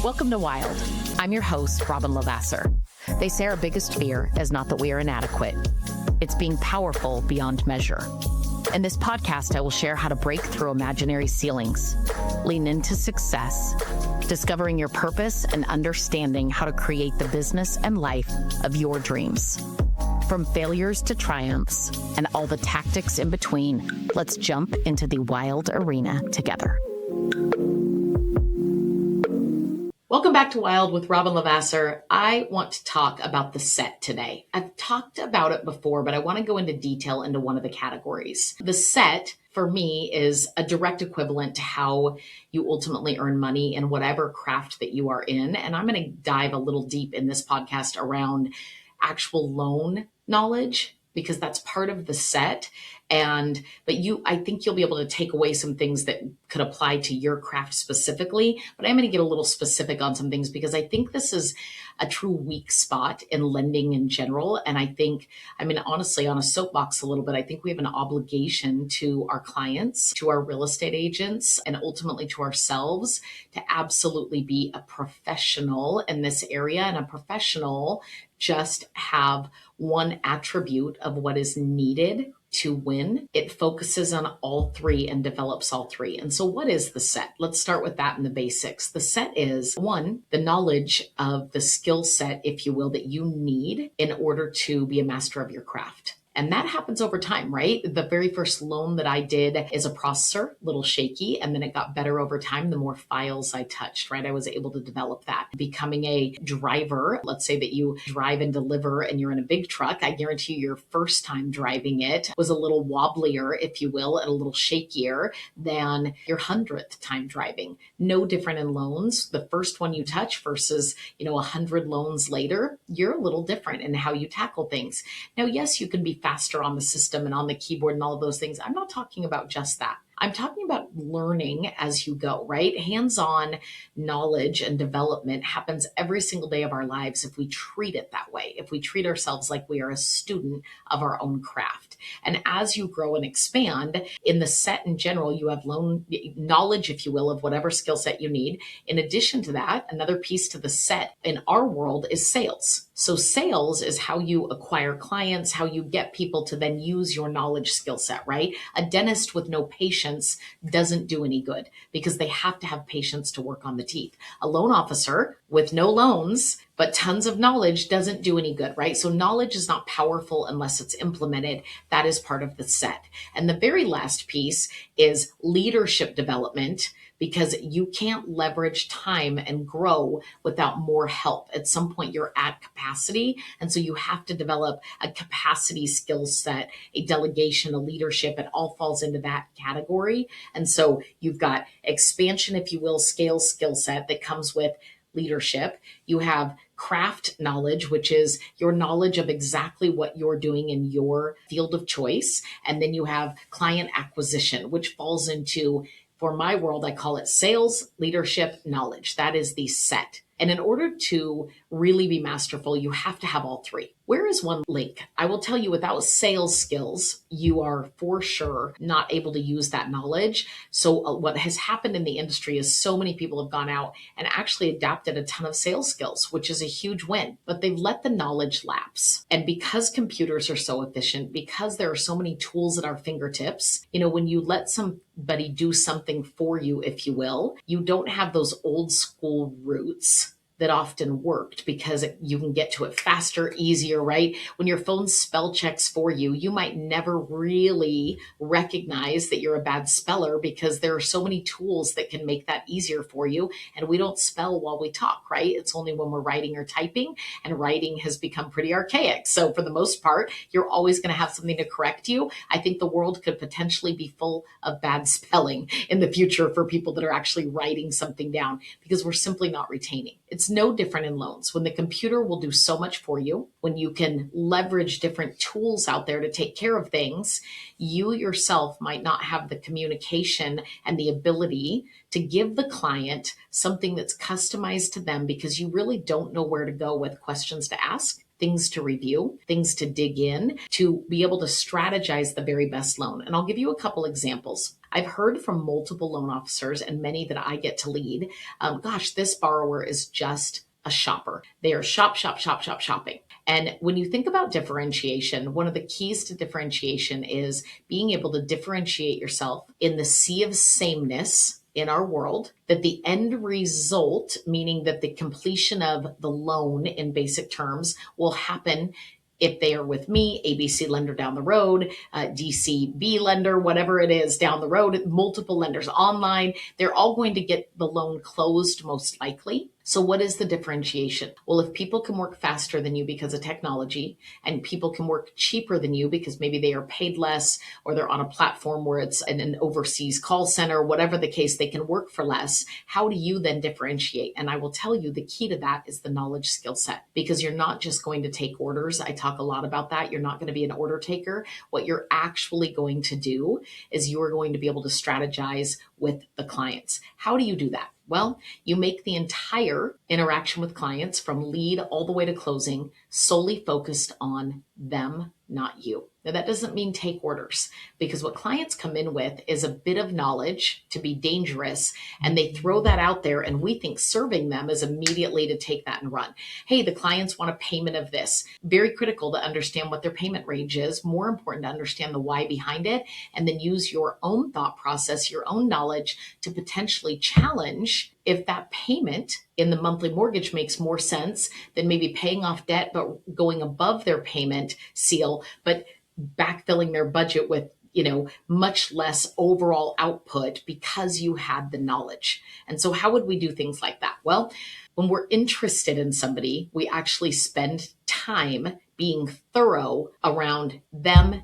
Welcome to Wild. I'm your host, Robin Lavasser. They say our biggest fear is not that we are inadequate. It's being powerful beyond measure. In this podcast, I will share how to break through imaginary ceilings, lean into success, discovering your purpose, and understanding how to create the business and life of your dreams. From failures to triumphs and all the tactics in between, let's jump into the wild arena together. Welcome back to Wild with Robin Lavasser. I want to talk about the set today. I've talked about it before, but I want to go into detail into one of the categories. The set, for me, is a direct equivalent to how you ultimately earn money in whatever craft that you are in. And I'm going to dive a little deep in this podcast around actual loan knowledge, because that's part of the set. I think you'll be able to take away some things that could apply to your craft specifically, but I'm going to get a little specific on some things because I think this is a true weak spot in lending in general. And honestly, on a soapbox a little bit, I think we have an obligation to our clients, to our real estate agents, and ultimately to ourselves to absolutely be a professional in this area. And a professional just have one attribute of what is needed to win. It focuses on all three and develops all three. And so what is the set? Let's start with that in the basics. The set is, one, the knowledge of the skill set, if you will, that you need in order to be a master of your craft. And that happens over time, right? The very first loan that I did as a processor, a little shaky, and then it got better over time the more files I touched, right? I was able to develop that. Becoming a driver, let's say that you drive and deliver and you're in a big truck, I guarantee you your first time driving it was a little wobblier, if you will, and a little shakier than your 100th time driving. No different in loans. The first one you touch versus, 100 loans later, you're a little different in how you tackle things. Now, yes, you can be faster on the system and on the keyboard and all of those things. I'm not talking about just that. I'm talking about learning as you go, right? Hands-on knowledge and development happens every single day of our lives if we treat it that way, if we treat ourselves like we are a student of our own craft. And as you grow and expand in the set in general, you have knowledge, if you will, of whatever skill set you need. In addition to that, another piece to the set in our world is sales. So sales is how you acquire clients, how you get people to then use your knowledge skill set, right? A dentist with no patience doesn't do any good because they have to have patience to work on the teeth. A loan officer with no loans, but tons of knowledge doesn't do any good, right? So knowledge is not powerful unless it's implemented. That is part of the set. And the very last piece is leadership development, because you can't leverage time and grow without more help. At some point, you're at capacity. And so you have to develop a capacity skill set, a delegation, a leadership. It all falls into that category. And so you've got expansion, if you will, scale skill set that comes with leadership. You have craft knowledge, which is your knowledge of exactly what you're doing in your field of choice. And then you have client acquisition, which falls into, for my world, I call it sales, leadership, knowledge. That is the set. And in order to really be masterful, you have to have all three. Where is one link? I will tell you, without sales skills, you are for sure not able to use that knowledge. So what has happened in the industry is so many people have gone out and actually adapted a ton of sales skills, which is a huge win, but they've let the knowledge lapse. And because computers are so efficient, because there are so many tools at our fingertips, when you let somebody do something for you, if you will, you don't have those old school roots that often worked because you can get to it faster, easier, right? When your phone spell checks for you, you might never really recognize that you're a bad speller because there are so many tools that can make that easier for you. And we don't spell while we talk, right? It's only when we're writing or typing, and writing has become pretty archaic. So for the most part, you're always going to have something to correct you. I think the world could potentially be full of bad spelling in the future for people that are actually writing something down because we're simply not retaining. It's no different in loans. When the computer will do so much for you, when you can leverage different tools out there to take care of things, you yourself might not have the communication and the ability to give the client something that's customized to them because you really don't know where to go with questions to ask, things to review, things to dig in, to be able to strategize the very best loan. And I'll give you a couple examples. I've heard from multiple loan officers and many that I get to lead, gosh, this borrower is just a shopper. They are shopping. And when you think about differentiation, one of the keys to differentiation is being able to differentiate yourself in the sea of sameness in our world, that the end result, meaning that the completion of the loan in basic terms, will happen if they are with me, ABC lender down the road, DCB lender, whatever it is down the road, multiple lenders online, they're all going to get the loan closed most likely. So what is the differentiation? Well, if people can work faster than you because of technology, and people can work cheaper than you because maybe they are paid less, or they're on a platform where it's an overseas call center, whatever the case, they can work for less. How do you then differentiate? And I will tell you the key to that is the knowledge skill set, because you're not just going to take orders. I talk a lot about that. You're not going to be an order taker. What you're actually going to do is you are going to be able to strategize with the clients. How do you do that? Well, you make the entire interaction with clients from lead all the way to closing solely focused on them, not you. Now, that doesn't mean take orders, because what clients come in with is a bit of knowledge to be dangerous, and they throw that out there, and we think serving them is immediately to take that and run. Hey, the clients want a payment of this. Very critical to understand what their payment range is. More important to understand the why behind it, and then use your own thought process, your own knowledge to potentially challenge if that payment in the monthly mortgage makes more sense than maybe paying off debt but going above their payment seal, but backfilling their budget with much less overall output because you had the knowledge. And so how would we do things like that? Well, when we're interested in somebody, we actually spend time being thorough around them.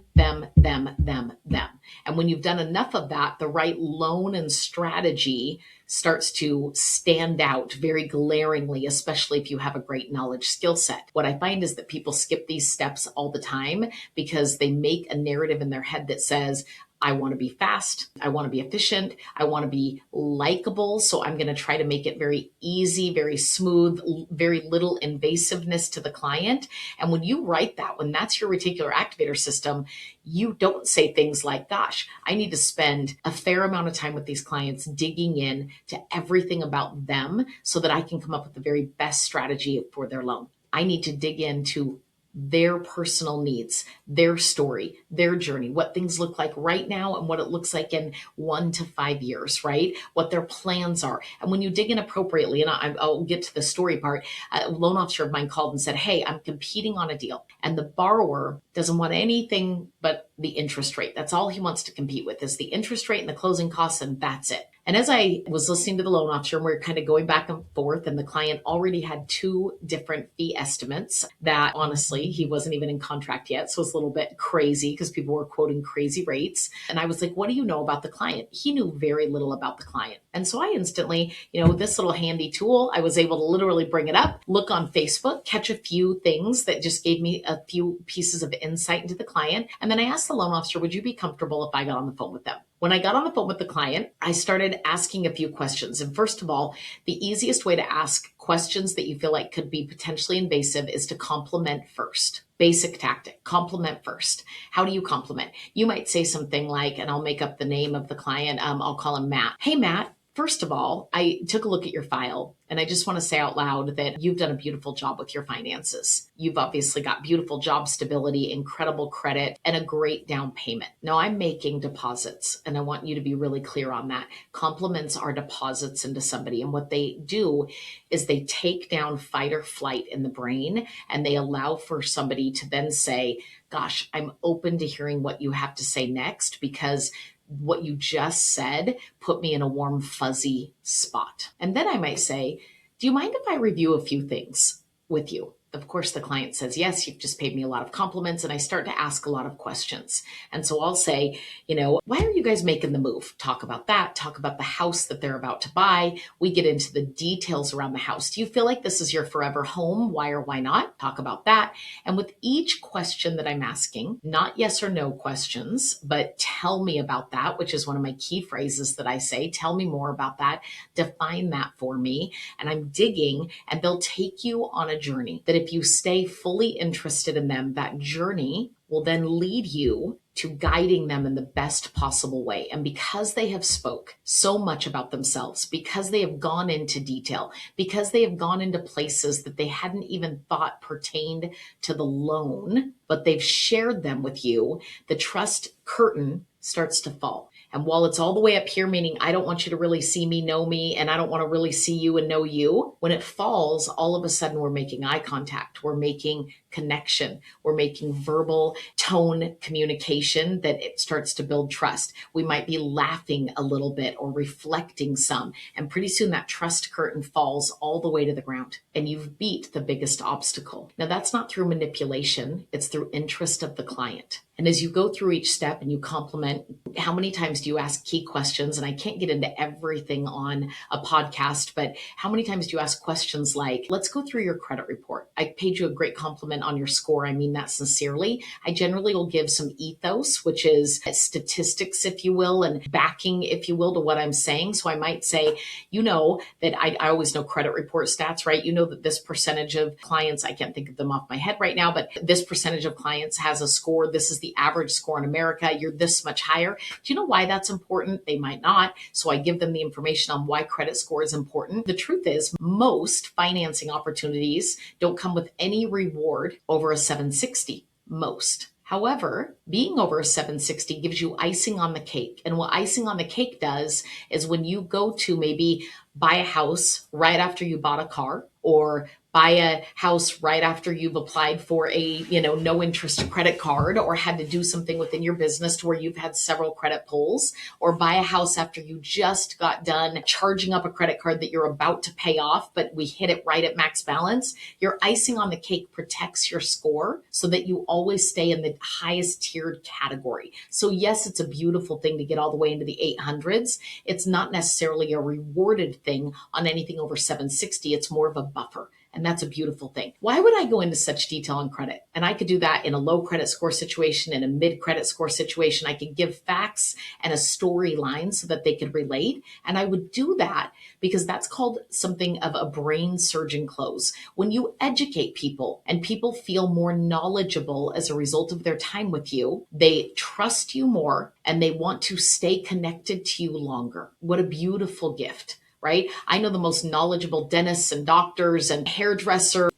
And when you've done enough of that, the right loan and strategy starts to stand out very glaringly, especially if you have a great knowledge skill set. What I find is that people skip these steps all the time because they make a narrative in their head that says, I want to be fast. I want to be efficient. I want to be likable. So I'm going to try to make it very easy, very smooth, very little invasiveness to the client. And when you write that, when that's your reticular activator system, you don't say things like, gosh, I need to spend a fair amount of time with these clients digging in to everything about them so that I can come up with the very best strategy for their loan. I need to dig into their personal needs, their story, their journey, what things look like right now and what it looks like in 1 to 5 years, right? What their plans are. And when you dig in appropriately, and I'll get to the story part, a loan officer of mine called and said, hey, I'm competing on a deal. And the borrower doesn't want anything but the interest rate. That's all he wants to compete with is the interest rate and the closing costs, and that's it. And as I was listening to the loan officer, and we we're kind of going back and forth, and the client already had 2 different fee estimates that honestly, he wasn't even in contract yet. So it's a little bit crazy because people were quoting crazy rates. And I was like, what do you know about the client? He knew very little about the client. And so I instantly, with this little handy tool, I was able to literally bring it up, look on Facebook, catch a few things that just gave me a few pieces of insight into the client. And then I asked the loan officer, would you be comfortable if I got on the phone with them? When I got on the phone with the client, I started asking a few questions. And first of all, the easiest way to ask questions that you feel like could be potentially invasive is to compliment first. Basic tactic, compliment first. How do you compliment? You might say something like, and I'll make up the name of the client, I'll call him Matt. Hey, Matt. First of all, I took a look at your file, and I just want to say out loud that you've done a beautiful job with your finances. You've obviously got beautiful job stability, incredible credit, and a great down payment. Now, I'm making deposits, and I want you to be really clear on that. Compliments are deposits into somebody, and what they do is they take down fight or flight in the brain, and they allow for somebody to then say, gosh, I'm open to hearing what you have to say next, because what you just said put me in a warm, fuzzy spot. And then I might say, do you mind if I review a few things with you? Of course, the client says, yes, you've just paid me a lot of compliments. And I start to ask a lot of questions. And so I'll say, why are you guys making the move? Talk about that. Talk about the house that they're about to buy. We get into the details around the house. Do you feel like this is your forever home? Why or why not? Talk about that. And with each question that I'm asking, not yes or no questions, but tell me about that, which is one of my key phrases that I say. Tell me more about that. Define that for me. And I'm digging, and they'll take you on a journey that if you stay fully interested in them, that journey will then lead you to guiding them in the best possible way. And because they have spoke so much about themselves, because they have gone into detail, because they have gone into places that they hadn't even thought pertained to the loan, but they've shared them with you, the trust curtain starts to fall. And while it's all the way up here, meaning I don't want you to really see me, know me, and I don't want to really see you and know you, when it falls, all of a sudden we're making eye contact. We're making connection. We're making verbal tone communication that it starts to build trust. We might be laughing a little bit or reflecting some. And pretty soon that trust curtain falls all the way to the ground and you've beat the biggest obstacle. Now that's not through manipulation. It's through interest of the client. And as you go through each step and you compliment, how many times do you ask key questions? And I can't get into everything on a podcast, but how many times do you ask questions like, let's go through your credit report. I paid you a great compliment on your score. I mean that sincerely. I generally will give some ethos, which is statistics, if you will, and backing, if you will, to what I'm saying. So I might say, you know, that I always know credit report stats, right? You know that this percentage of clients, I can't think of them off my head right now, but this percentage of clients has a score. This is the average score in America. You're this much higher. Do you know why that's important? They might not. So I give them the information on why credit score is important. The truth is most financing opportunities don't come with any reward over a 760. Most. However, being over a 760 gives you icing on the cake. And what icing on the cake does is when you go to maybe buy a house right after you bought a car, or buy a house right after you've applied for a, no interest credit card, or had to do something within your business to where you've had several credit pulls, or buy a house after you just got done charging up a credit card that you're about to pay off, but we hit it right at max balance. Your icing on the cake protects your score so that you always stay in the highest tiered category. So yes, it's a beautiful thing to get all the way into the 800s. It's not necessarily a rewarded thing on anything over 760. It's more of a buffer. And that's a beautiful thing. Why would I go into such detail on credit? And I could do that in a low credit score situation, in a mid credit score situation. I could give facts and a storyline so that they could relate. And I would do that because that's called something of a brain surgeon close. When you educate people and people feel more knowledgeable as a result of their time with you, they trust you more and they want to stay connected to you longer. What a beautiful gift. Right? I know the most knowledgeable dentists and doctors and hairdresser,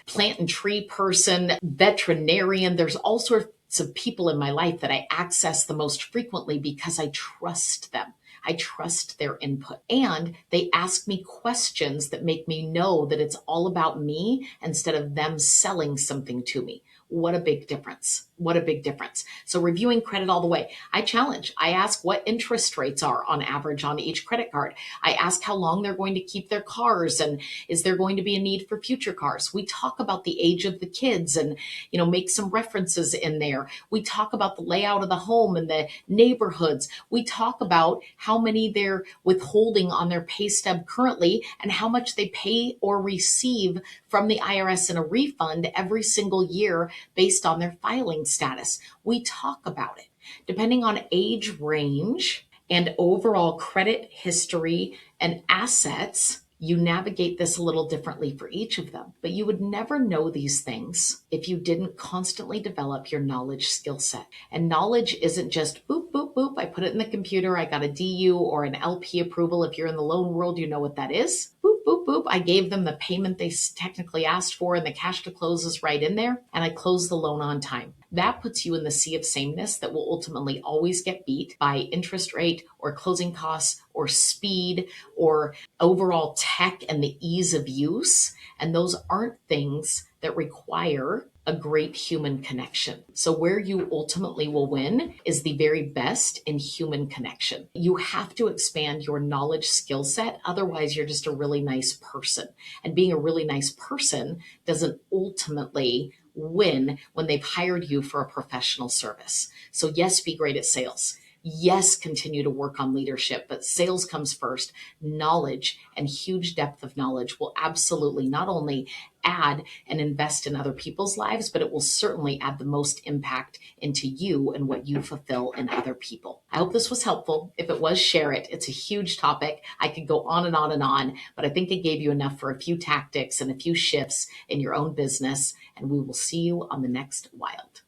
plant and tree person, veterinarian. There's all sorts of people in my life that I access the most frequently because I trust them. I trust their input. And they ask me questions that make me know that it's all about me instead of them selling something to me. What a big difference. What a big difference. So reviewing credit all the way. I challenge. I ask what interest rates are on average on each credit card. I ask how long they're going to keep their cars and is there going to be a need for future cars. We talk about the age of the kids and, make some references in there. We talk about the layout of the home and the neighborhoods. We talk about how many they're withholding on their pay stub currently and how much they pay or receive from the IRS in a refund every single year based on their filing status. We talk about it. Depending on age range and overall credit history and assets, you navigate this a little differently for each of them. But you would never know these things if you didn't constantly develop your knowledge skill set. And knowledge isn't just boop, boop, boop. I put it in the computer. I got a DU or an LP approval. If you're in the loan world, you know what that is. Boop, boop, boop. I gave them the payment they technically asked for and the cash to close is right in there. And I closed the loan on time. That puts you in the sea of sameness that will ultimately always get beat by interest rate or closing costs or speed or overall tech and the ease of use. And those aren't things that require a great human connection. So where you ultimately will win is the very best in human connection. You have to expand your knowledge skill set. Otherwise, you're just a really nice person. And being a really nice person doesn't ultimately win when they've hired you for a professional service. So yes, be great at sales. Yes, continue to work on leadership, but sales comes first. Knowledge and huge depth of knowledge will absolutely not only add and invest in other people's lives, but it will certainly add the most impact into you and what you fulfill in other people. I hope this was helpful. If it was, share it. It's a huge topic. I could go on and on and on, but I think it gave you enough for a few tactics and a few shifts in your own business. And we will see you on the next Wild.